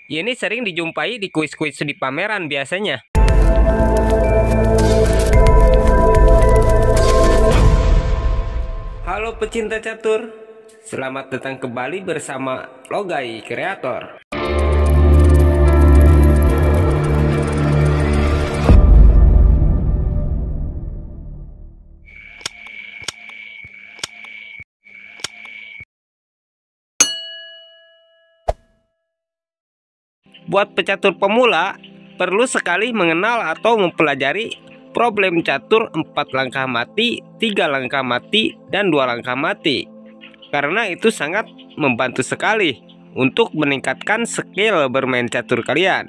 Ini sering dijumpai di kuis-kuis di pameran biasanya. Halo pecinta catur, selamat datang kembali bersama Logai Kreator. Buat pecatur pemula, perlu sekali mengenal atau mempelajari problem catur 4 langkah mati, 3 langkah mati, dan 2 langkah mati. Karena itu sangat membantu sekali untuk meningkatkan skill bermain catur kalian.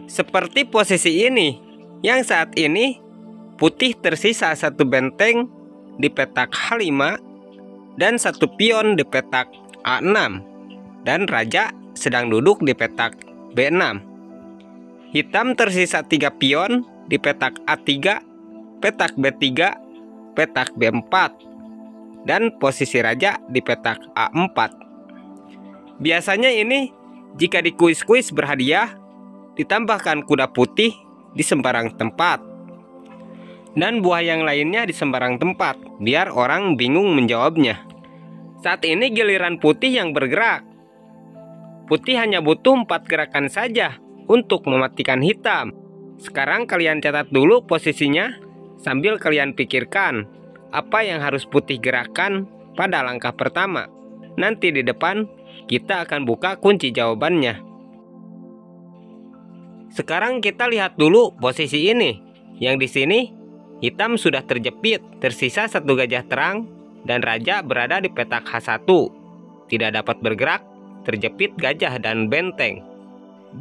Seperti posisi ini, yang saat ini putih tersisa satu benteng di petak H5 dan satu pion di petak A6, dan raja sedang duduk di petak B6. Hitam tersisa 3 pion di petak A3, petak B3, petak B4, dan posisi raja di petak A4. Biasanya ini jika di kuis-kuis berhadiah ditambahkan kuda putih di sembarang tempat dan buah yang lainnya di sembarang tempat biar orang bingung menjawabnya. Saat ini giliran putih yang bergerak. Putih hanya butuh 4 gerakan saja untuk mematikan hitam. Sekarang kalian catat dulu posisinya sambil kalian pikirkan apa yang harus putih gerakan pada langkah pertama. Nanti di depan kita akan buka kunci jawabannya. Sekarang kita lihat dulu posisi ini. Yang di sini hitam sudah terjepit, tersisa satu gajah terang dan raja berada di petak H1. Tidak dapat bergerak, terjepit gajah dan benteng.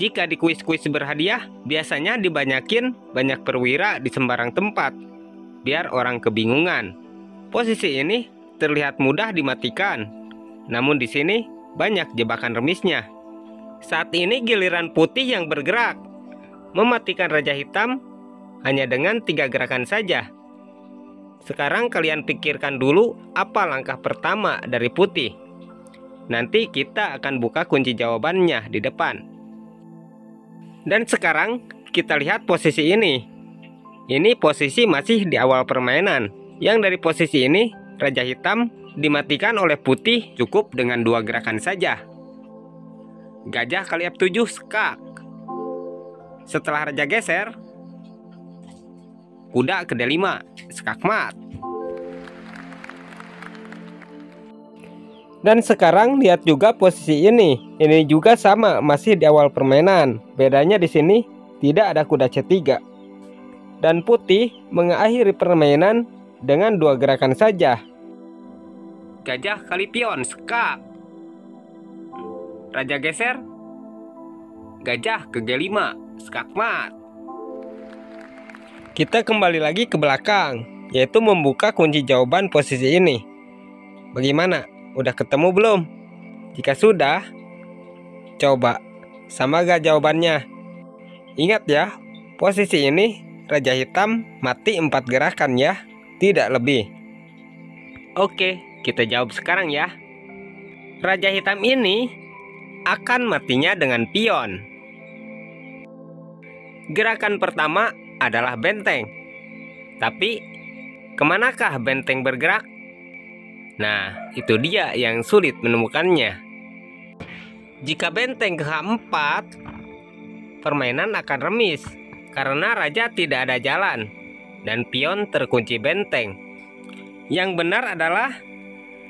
Jika di kuis-kuis berhadiah, biasanya dibanyakin banyak perwira di sembarang tempat, biar orang kebingungan. Posisi ini terlihat mudah dimatikan, namun di sini banyak jebakan remisnya. Saat ini giliran putih yang bergerak, mematikan raja hitam hanya dengan 3 gerakan saja. Sekarang kalian pikirkan dulu apa langkah pertama dari putih. Nanti kita akan buka kunci jawabannya di depan. Dan sekarang kita lihat posisi ini. Ini posisi masih di awal permainan. Yang dari posisi ini, raja hitam dimatikan oleh putih cukup dengan 2 gerakan saja. Gajah kali F7 skak. Setelah raja geser, kuda ke D5 skak mat. Dan sekarang lihat juga posisi ini. Ini juga sama, masih di awal permainan. Bedanya di sini tidak ada kuda C3. Dan putih mengakhiri permainan dengan 2 gerakan saja. Gajah kali pion skak. Raja geser. Gajah ke G5 skak mat. Kita kembali lagi ke belakang, yaitu membuka kunci jawaban posisi ini. Bagaimana? Udah ketemu belum? Jika sudah, coba sama gak jawabannya? Ingat ya, posisi ini raja hitam mati 4 gerakan ya, tidak lebih. Oke, kita jawab sekarang ya. Raja hitam ini akan matinya dengan pion. Gerakan pertama adalah benteng. Tapi, kemanakah benteng bergerak? Nah, itu dia yang sulit menemukannya. Jika benteng ke H4, permainan akan remis karena raja tidak ada jalan dan pion terkunci benteng. Yang benar adalah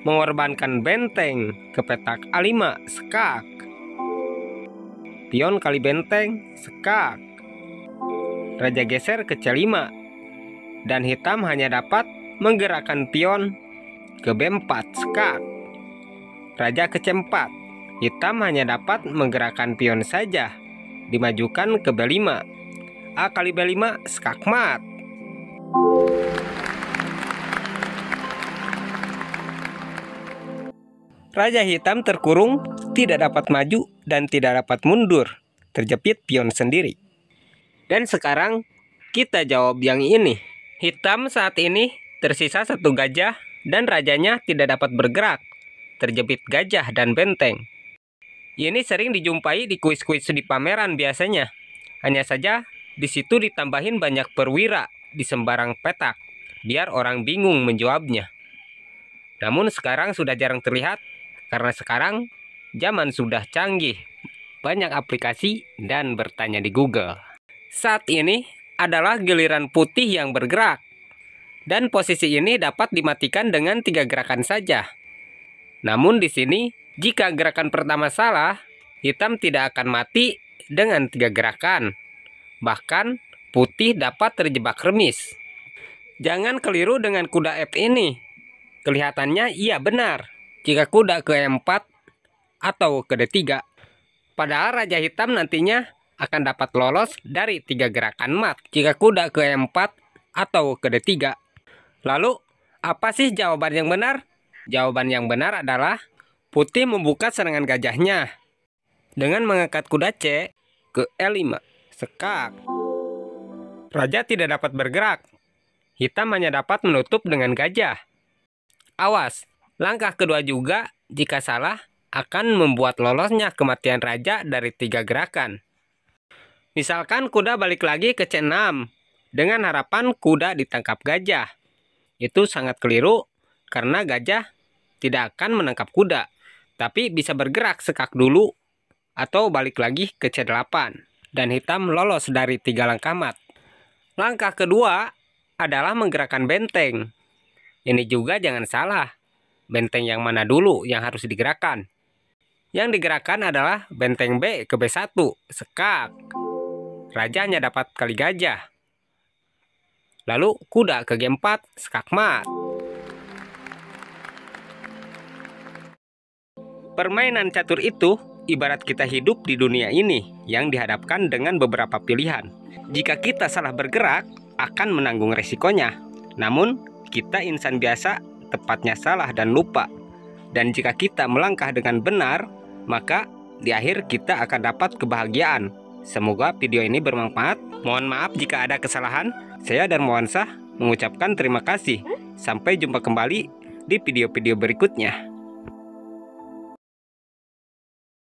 mengorbankan benteng ke petak A5 skak. Pion kali benteng skak. Raja geser ke C5 dan hitam hanya dapat menggerakkan pion ke B4 skak. Raja ke C4. Hitam hanya dapat menggerakkan pion saja. Dimajukan ke B5. A kali B5 skak mat. Raja hitam terkurung, tidak dapat maju dan tidak dapat mundur. Terjepit pion sendiri. Dan sekarang kita jawab yang ini. Hitam saat ini tersisa satu gajah dan rajanya tidak dapat bergerak, terjepit gajah dan benteng. Ini sering dijumpai di kuis-kuis di pameran biasanya. Hanya saja di situ ditambahin banyak perwira di sembarang petak, biar orang bingung menjawabnya. Namun sekarang sudah jarang terlihat, karena sekarang zaman sudah canggih. Banyak aplikasi dan bertanya di Google. Saat ini adalah giliran putih yang bergerak. Dan posisi ini dapat dimatikan dengan 3 gerakan saja. Namun di sini, jika gerakan pertama salah, hitam tidak akan mati dengan 3 gerakan. Bahkan, putih dapat terjebak remis. Jangan keliru dengan kuda F ini. Kelihatannya iya benar jika kuda ke E4 atau ke D3. Padahal raja hitam nantinya akan dapat lolos dari 3 gerakan mat jika kuda ke E4 atau ke D3. Lalu, apa sih jawaban yang benar? Jawaban yang benar adalah putih membuka serangan gajahnya dengan mengangkat kuda C ke E5. Sekak. Raja tidak dapat bergerak. Hitam hanya dapat menutup dengan gajah. Awas, langkah kedua juga jika salah akan membuat lolosnya kematian raja dari 3 gerakan. Misalkan kuda balik lagi ke C6 dengan harapan kuda ditangkap gajah. Itu sangat keliru karena gajah tidak akan menangkap kuda, tapi bisa bergerak sekak dulu atau balik lagi ke C8 dan hitam lolos dari 3 langkah mat. Langkah kedua adalah menggerakkan benteng. Ini juga jangan salah. Benteng yang mana dulu yang harus digerakkan? Yang digerakkan adalah benteng B ke B1, sekak. Raja hanya dapat kali gajah. Lalu kuda ke G4, sekak mat. Permainan catur itu ibarat kita hidup di dunia ini yang dihadapkan dengan beberapa pilihan. Jika kita salah bergerak, akan menanggung resikonya. Namun, kita insan biasa, tepatnya salah dan lupa. Dan jika kita melangkah dengan benar, maka di akhir kita akan dapat kebahagiaan. Semoga video ini bermanfaat. Mohon maaf jika ada kesalahan. Saya Darmawansah mengucapkan terima kasih. Sampai jumpa kembali di video-video berikutnya.